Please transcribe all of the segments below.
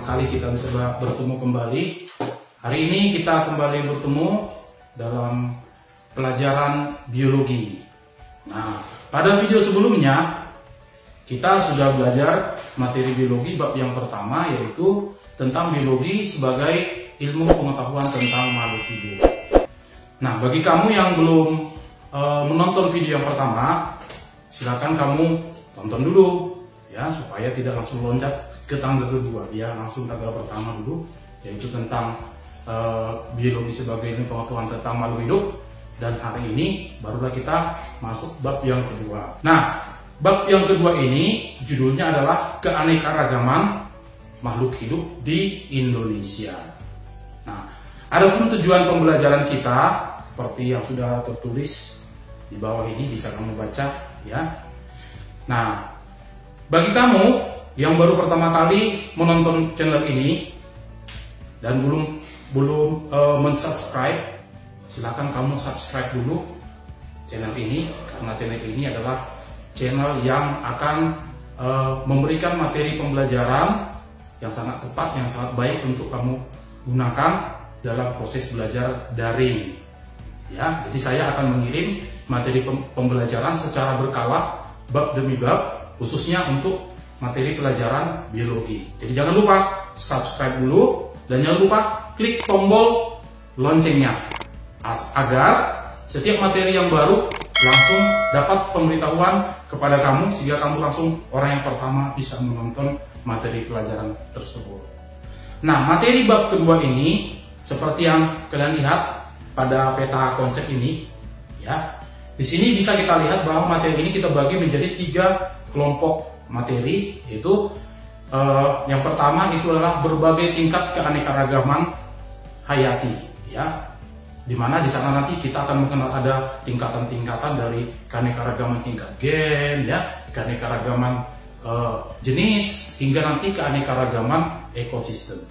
sekali kita bisa bertemu kembali. Hari ini kita kembali bertemu dalam pelajaran biologi. Nah, pada video sebelumnya kita sudah belajar materi biologi bab yang pertama, yaitu tentang biologi sebagai ilmu pengetahuan tentang makhluk hidup. Nah, bagi kamu yang belum menonton video yang pertama, silakan kamu tonton dulu ya, supaya tidak langsung loncat ke tanggal kedua ya, langsung tanggal pertama dulu, yaitu tentang biologi sebagai ilmu pengetahuan tentang makhluk hidup. Dan hari ini barulah kita masuk bab yang kedua. Nah, bab yang kedua ini judulnya adalah keanekaragaman makhluk hidup di Indonesia. Nah, adapun tujuan pembelajaran kita seperti yang sudah tertulis di bawah ini, bisa kamu baca ya. Nah, bagi kamu yang baru pertama kali menonton channel ini dan belum mensubscribe, silakan kamu subscribe dulu channel ini, karena channel ini adalah channel yang akan memberikan materi pembelajaran yang sangat tepat, yang sangat baik untuk kamu gunakan dalam proses belajar daring. Ya, jadi saya akan mengirim materi pembelajaran secara berkala, bab demi bab, khususnya untuk materi pelajaran biologi. Jadi jangan lupa subscribe dulu dan jangan lupa klik tombol loncengnya agar setiap materi yang baru langsung dapat pemberitahuan kepada kamu, sehingga kamu langsung orang yang pertama bisa menonton materi pelajaran tersebut. Nah, materi bab kedua ini seperti yang kalian lihat pada peta konsep ini ya. Di sini bisa kita lihat bahwa materi ini kita bagi menjadi 3 kelompok materi, yaitu yang pertama itu adalah berbagai tingkat keanekaragaman hayati ya, dimana di sana nanti kita akan mengenal ada tingkatan-tingkatan dari keanekaragaman tingkat gen ya, keanekaragaman jenis, hingga nanti keanekaragaman ekosistem.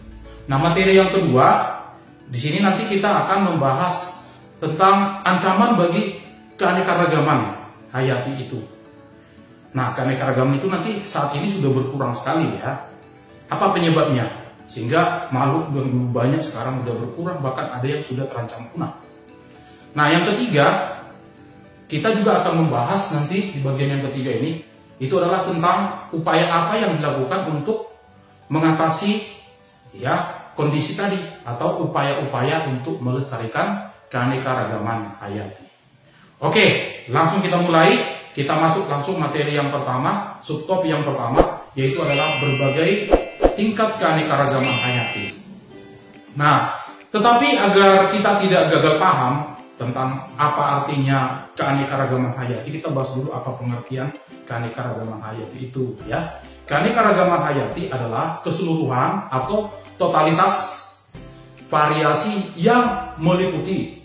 Nah, materi yang kedua di sini nanti kita akan membahas tentang ancaman bagi keanekaragaman hayati itu. Nah, keanekaragaman itu nanti saat ini sudah berkurang sekali ya. Apa penyebabnya? Sehingga makhluk yang dulu banyak sekarang sudah berkurang, bahkan ada yang sudah terancam punah. Nah, yang ketiga, kita juga akan membahas nanti di bagian yang ketiga ini, itu adalah tentang upaya apa yang dilakukan untuk mengatasi ya kondisi tadi, atau upaya-upaya untuk melestarikan keanekaragaman hayati. Oke, langsung kita mulai. Kita masuk langsung materi yang pertama, subtop yang pertama, yaitu adalah berbagai tingkat keanekaragaman hayati. Nah, tetapi agar kita tidak gagal paham tentang apa artinya keanekaragaman hayati, kita bahas dulu apa pengertian keanekaragaman hayati itu ya. Keanekaragaman hayati adalah keseluruhan atau totalitas variasi yang meliputi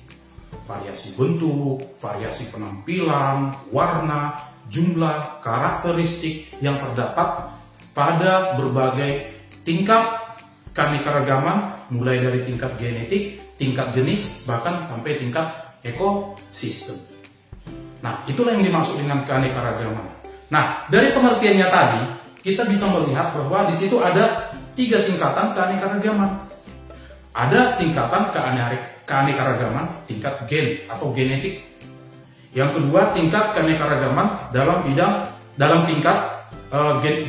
variasi bentuk, variasi penampilan, warna, jumlah, karakteristik yang terdapat pada berbagai tingkat keanekaragaman, mulai dari tingkat genetik, tingkat jenis, bahkan sampai tingkat ekosistem. Nah, itulah yang dimaksud dengan keanekaragaman. Nah, dari pengertiannya tadi, kita bisa melihat bahwa di situ ada 3 tingkatan keanekaragaman. Ada tingkatan keanekaragaman tingkat gen atau genetik. Yang kedua, tingkat keanekaragaman dalam tingkat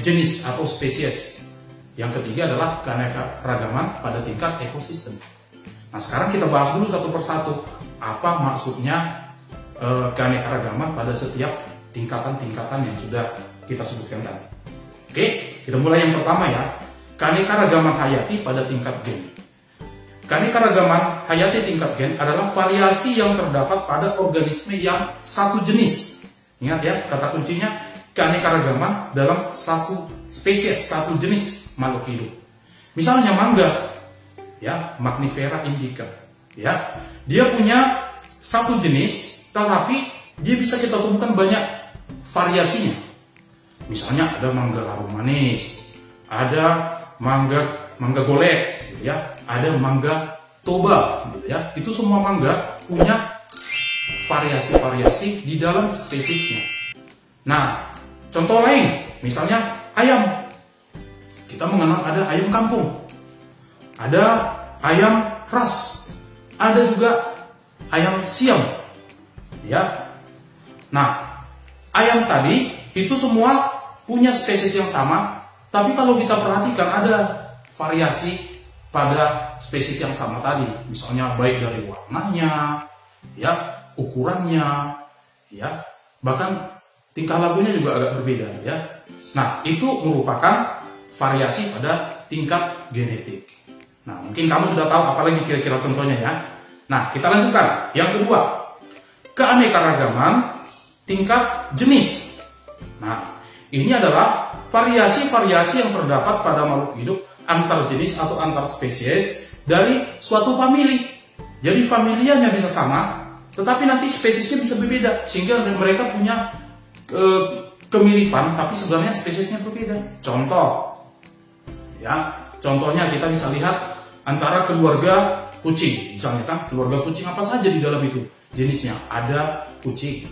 jenis atau spesies. Yang ketiga adalah keanekaragaman pada tingkat ekosistem. Nah, sekarang kita bahas dulu satu persatu apa maksudnya keanekaragaman pada setiap tingkatan-tingkatan yang sudah kita sebutkan tadi. Oke, kita mulai yang pertama ya. Keanekaragaman hayati pada tingkat gen. Keanekaragaman hayati tingkat gen adalah variasi yang terdapat pada organisme yang satu jenis. Ingat ya, kata kuncinya keanekaragaman dalam satu spesies, satu jenis makhluk hidup. Misalnya mangga, ya, Magnifera indica, ya, dia punya satu jenis, tetapi dia bisa kita temukan banyak variasinya. Misalnya ada mangga harum manis, ada mangga golek, gitu ya, ada mangga toba, gitu ya. Itu semua mangga punya variasi-variasi di dalam spesiesnya. Nah, contoh lain, misalnya ayam. Kita mengenal ada ayam kampung, ada ayam ras, ada juga ayam siam. Ya. Nah, ayam tadi itu semua punya spesies yang sama, tapi kalau kita perhatikan ada variasi pada spesies yang sama tadi. Misalnya baik dari warnanya, ya, ukurannya, ya, bahkan tingkah lakunya juga agak berbeda, ya. Nah, itu merupakan variasi pada tingkat genetik. Nah, mungkin kamu sudah tahu apalagi kira-kira contohnya, ya. Nah, kita lanjutkan. Yang kedua, keanekaragaman tingkat jenis. Nah, ini adalah variasi-variasi yang terdapat pada makhluk hidup antar jenis atau antar spesies dari suatu famili. Jadi familianya bisa sama, tetapi nanti spesiesnya bisa berbeda, sehingga mereka punya kemiripan, tapi sebenarnya spesiesnya berbeda. Contoh, ya, contohnya kita bisa lihat antara keluarga kucing, misalnya kan, keluarga kucing apa saja di dalam itu jenisnya. Ada kucing,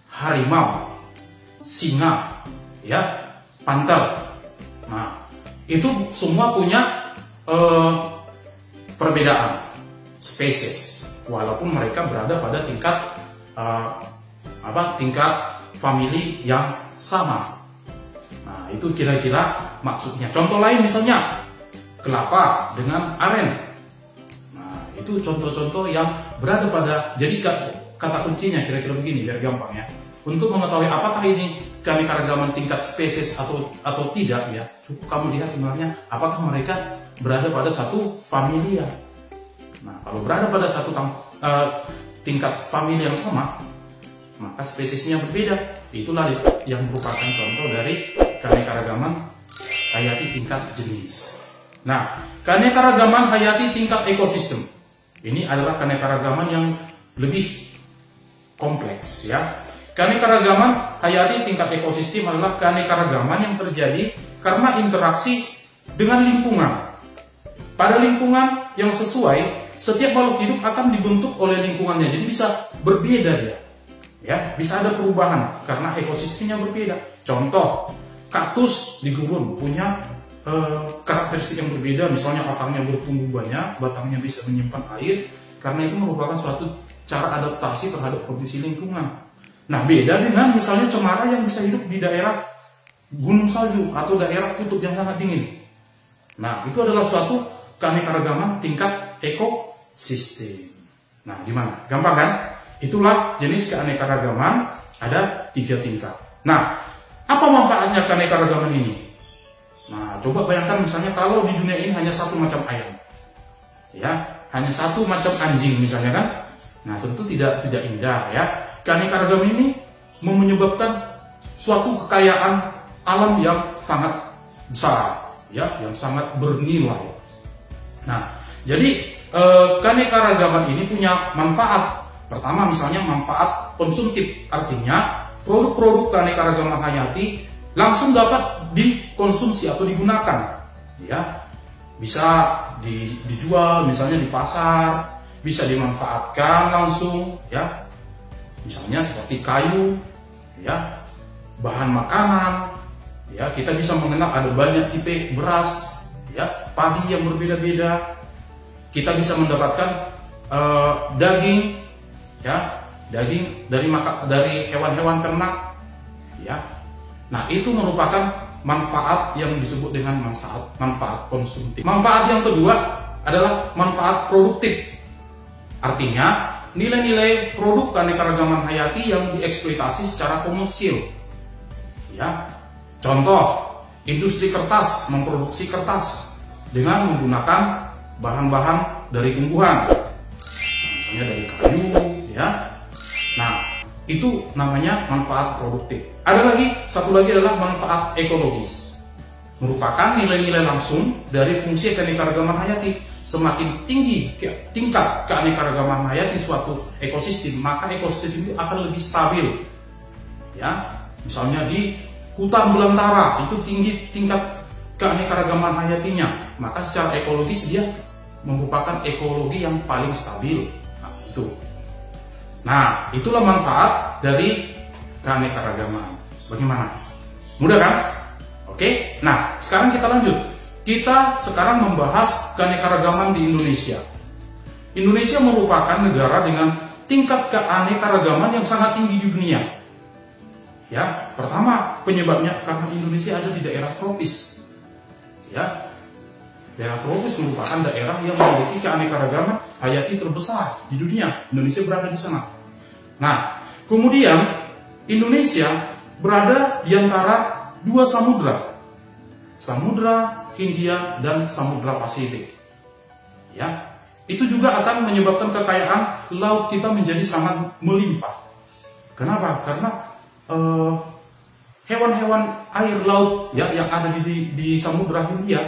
harimau, singa, ya, panter. Nah, itu semua punya perbedaan spesies, walaupun mereka berada pada tingkat tingkat famili yang sama. Nah, itu kira-kira maksudnya. Contoh lain misalnya kelapa dengan aren. Nah, itu contoh-contoh yang berada pada, jadi kata kuncinya kira-kira begini biar gampang, ya. Untuk mengetahui apakah ini keanekaragaman tingkat spesies atau tidak, ya, cukup kamu lihat sebenarnya apakah mereka berada pada satu familia. Nah, kalau berada pada satu tingkat famili yang sama, maka spesiesnya berbeda. Itulah yang merupakan contoh dari keanekaragaman hayati tingkat jenis. Nah, keanekaragaman hayati tingkat ekosistem ini adalah keanekaragaman yang lebih kompleks, ya. Keanekaragaman hayati tingkat ekosistem adalah keanekaragaman yang terjadi karena interaksi dengan lingkungan. Pada lingkungan yang sesuai, setiap makhluk hidup akan dibentuk oleh lingkungannya. Jadi bisa berbeda dia, ya, bisa ada perubahan karena ekosistemnya berbeda. Contoh, kaktus di gurun punya karakteristik yang berbeda, misalnya akarnya bertumbuh banyak, batangnya bisa menyimpan air, karena itu merupakan suatu cara adaptasi terhadap kondisi lingkungan. Nah, beda dengan misalnya cemara yang bisa hidup di daerah gunung salju atau daerah kutub yang sangat dingin. Nah, itu adalah suatu keanekaragaman tingkat ekosistem. Nah, gimana? Gampang kan? Itulah jenis keanekaragaman, ada 3 tingkat. Nah, apa manfaatnya keanekaragaman ini? Nah, coba bayangkan misalnya kalau di dunia ini hanya satu macam ayam, ya, hanya satu macam anjing misalnya kan. Nah, tentu tidak indah, ya. Keanekaragaman ini menyebabkan suatu kekayaan alam yang sangat besar, ya, yang sangat bernilai. Nah, jadi keanekaragaman ini punya manfaat. Pertama, misalnya manfaat konsumtif, artinya produk-produk keanekaragaman hayati langsung dapat dikonsumsi atau digunakan, ya, bisa dijual misalnya di pasar, bisa dimanfaatkan langsung, ya. Misalnya seperti kayu, ya, bahan makanan, ya, kita bisa mengenal ada banyak tipe beras, ya, padi yang berbeda-beda. Kita bisa mendapatkan daging, ya, daging dari hewan-hewan ternak, ya. Nah, itu merupakan manfaat yang disebut dengan manfaat konsumtif. Manfaat yang kedua adalah manfaat produktif. Artinya nilai-nilai produk keanekaragaman hayati yang dieksploitasi secara komersil, ya. Contoh, industri kertas memproduksi kertas dengan menggunakan bahan-bahan dari tumbuhan, misalnya dari kayu, ya. Nah, itu namanya manfaat produktif. Ada lagi, satu lagi adalah manfaat ekologis, merupakan nilai-nilai langsung dari fungsi keanekaragaman hayati. Semakin tinggi tingkat keanekaragaman hayati suatu ekosistem, maka ekosistem itu akan lebih stabil, ya. Misalnya di hutan belantara itu tinggi tingkat keanekaragaman hayatinya, maka secara ekologis dia merupakan ekologi yang paling stabil. Nah, itu. Nah, itulah manfaat dari keanekaragaman. Bagaimana? Mudah kan? Oke. Nah, sekarang kita lanjut. kita sekarang membahas keanekaragaman di Indonesia. Indonesia merupakan negara dengan tingkat keanekaragaman yang sangat tinggi di dunia. Ya, pertama penyebabnya karena Indonesia ada di daerah tropis. Ya, daerah tropis merupakan daerah yang memiliki keanekaragaman hayati terbesar di dunia. Indonesia berada di sana. Nah, kemudian Indonesia berada di antara dua samudra, Samudra Hindia dan Samudra Pasifik. Ya, itu juga akan menyebabkan kekayaan laut kita menjadi sangat melimpah. Kenapa? Karena hewan-hewan air laut ya yang ada di Samudra Hindia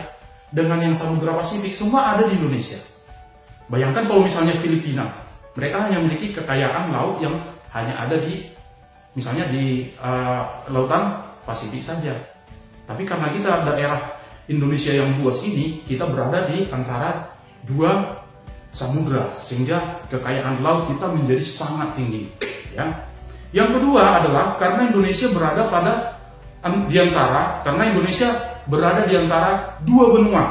dengan yang Samudra Pasifik semua ada di Indonesia. Bayangkan kalau misalnya Filipina, mereka hanya memiliki kekayaan laut yang hanya ada misalnya di lautan Pasifik saja. Tapi karena kita daerah Indonesia yang luas ini, kita berada di antara dua samudra, sehingga kekayaan laut kita menjadi sangat tinggi. Ya. Yang kedua adalah karena Indonesia berada di antara dua benua,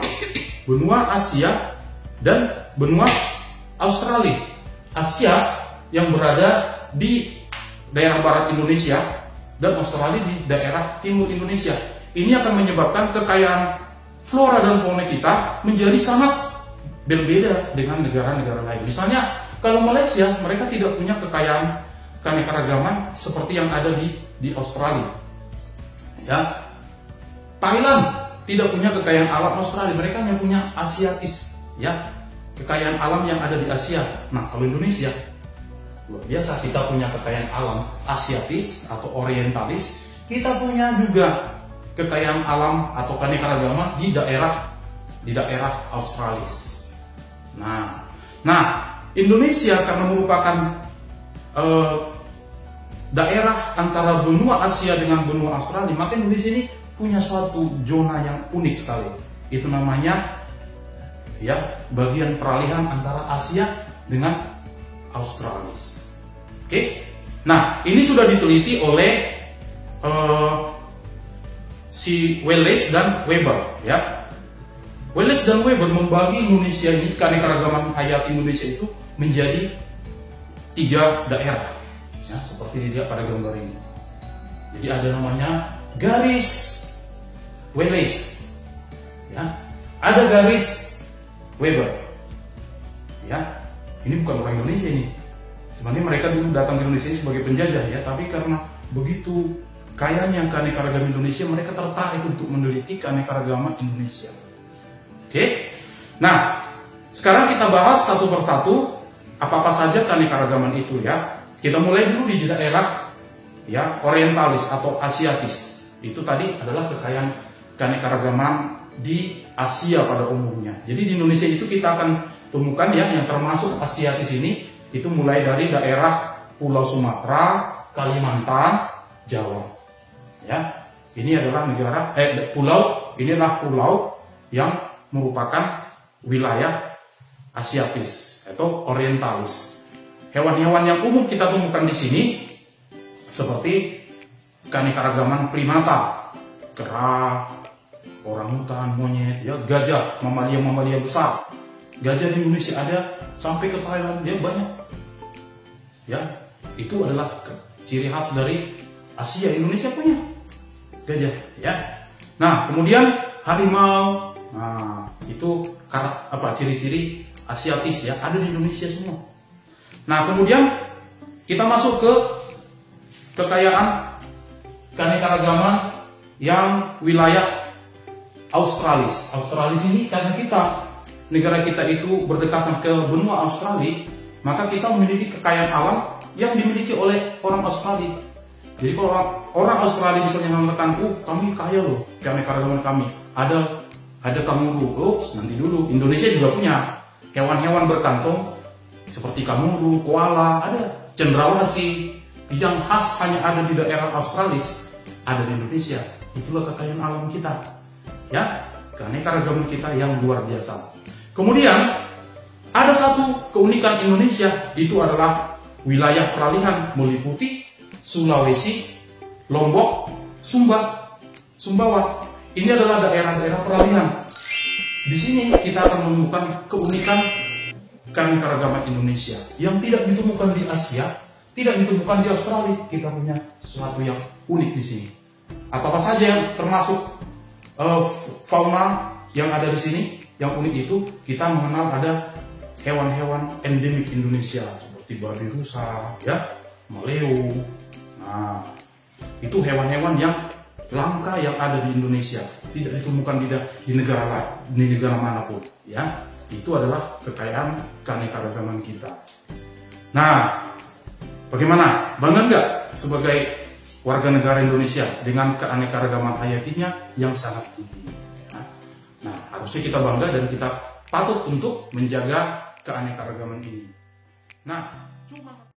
benua Asia dan benua Australia. Asia yang berada di daerah barat Indonesia dan Australia di daerah timur Indonesia. Ini akan menyebabkan kekayaan flora dan fauna kita menjadi sangat berbeda dengan negara-negara lain. Misalnya kalau Malaysia, mereka tidak punya kekayaan keanekaragaman seperti yang ada di Australia. Ya. Thailand tidak punya kekayaan alam Australia, mereka hanya punya Asiatis, ya. Kekayaan alam yang ada di Asia. Nah, kalau Indonesia luar biasa, kita punya kekayaan alam Asiatis atau Orientalis, kita punya juga kekayaan alam atau keanekaragaman di daerah Australis. Nah, Indonesia karena merupakan daerah antara benua Asia dengan benua Australia, maka Indonesia ini punya suatu zona yang unik sekali. Itu namanya ya bagian peralihan antara Asia dengan Australis. Oke. Nah, ini sudah diteliti oleh si Wallace dan Weber, ya. Wallace dan Weber membagi Indonesia ini, keanekaragaman hayati Indonesia itu menjadi 3 daerah, ya, seperti dilihat pada gambar ini. Jadi ada namanya garis Wallace, ya, ada garis Weber, ya. Ini bukan orang Indonesia ini. Sebenarnya mereka dulu datang ke Indonesia ini sebagai penjajah, ya, tapi karena begitu kayanya keanekaragaman Indonesia, mereka tertarik untuk meneliti keanekaragaman Indonesia. Oke. Nah, sekarang kita bahas satu persatu apa-apa saja keanekaragaman itu, ya. Kita mulai dulu di daerah ya Orientalis atau Asiatis. Itu tadi adalah kekayaan keanekaragaman di Asia pada umumnya. Jadi di Indonesia itu kita akan temukan ya yang termasuk Asiatis ini itu mulai dari daerah Pulau Sumatera, Kalimantan, Jawa. Ya, ini adalah pulau. Ini adalah pulau yang merupakan wilayah Asiatis atau Orientalis. Hewan-hewan yang umum kita temukan di sini seperti keanekaragaman primata, kera, orangutan, monyet, ya, gajah, mamalia besar. Gajah di Indonesia ada sampai ke Thailand, dia banyak. Ya, itu adalah ciri khas dari Asia. Indonesia punya gajah, ya. Nah, kemudian harimau. Nah, itu ciri-ciri Asiatis ya, ada di Indonesia semua. Nah, kemudian kita masuk ke kekayaan keanekaragaman yang wilayah Australis. Australis ini karena negara kita itu berdekatan ke benua Australia, maka kita memiliki kekayaan alam yang dimiliki oleh orang Australia. Jadi kalau orang Australia misalnya mengatakan, kami kaya loh, keanekaragaman kami. Ada kanguru, nanti dulu. Indonesia juga punya hewan-hewan berkantung seperti kanguru, koala, ada cendrawasih yang khas hanya ada di daerah Australis, ada di Indonesia. Itulah kekayaan alam kita, ya, keanekaragaman kita yang luar biasa. Kemudian ada satu keunikan Indonesia, itu adalah wilayah peralihan meliputi Sulawesi, Lombok, Sumbawa. Ini adalah daerah-daerah peralihan. di sini kita akan menemukan keunikan keanekaragaman Indonesia yang tidak ditemukan di Asia, tidak ditemukan di Australia. Kita punya sesuatu yang unik di sini. Apa saja yang termasuk fauna yang ada di sini? Yang unik itu kita mengenal ada hewan-hewan endemik Indonesia seperti babi rusa, ya, maleo. Nah, itu hewan-hewan yang langka yang ada di Indonesia, tidak ditemukan di negara lain, di negara manapun, ya. Itu adalah kekayaan keanekaragaman kita. Nah, bagaimana? Bangga nggak sebagai warga negara Indonesia dengan keanekaragaman hayatinya yang sangat tinggi? Nah, harusnya kita bangga dan kita patut untuk menjaga keanekaragaman ini. Nah, cuma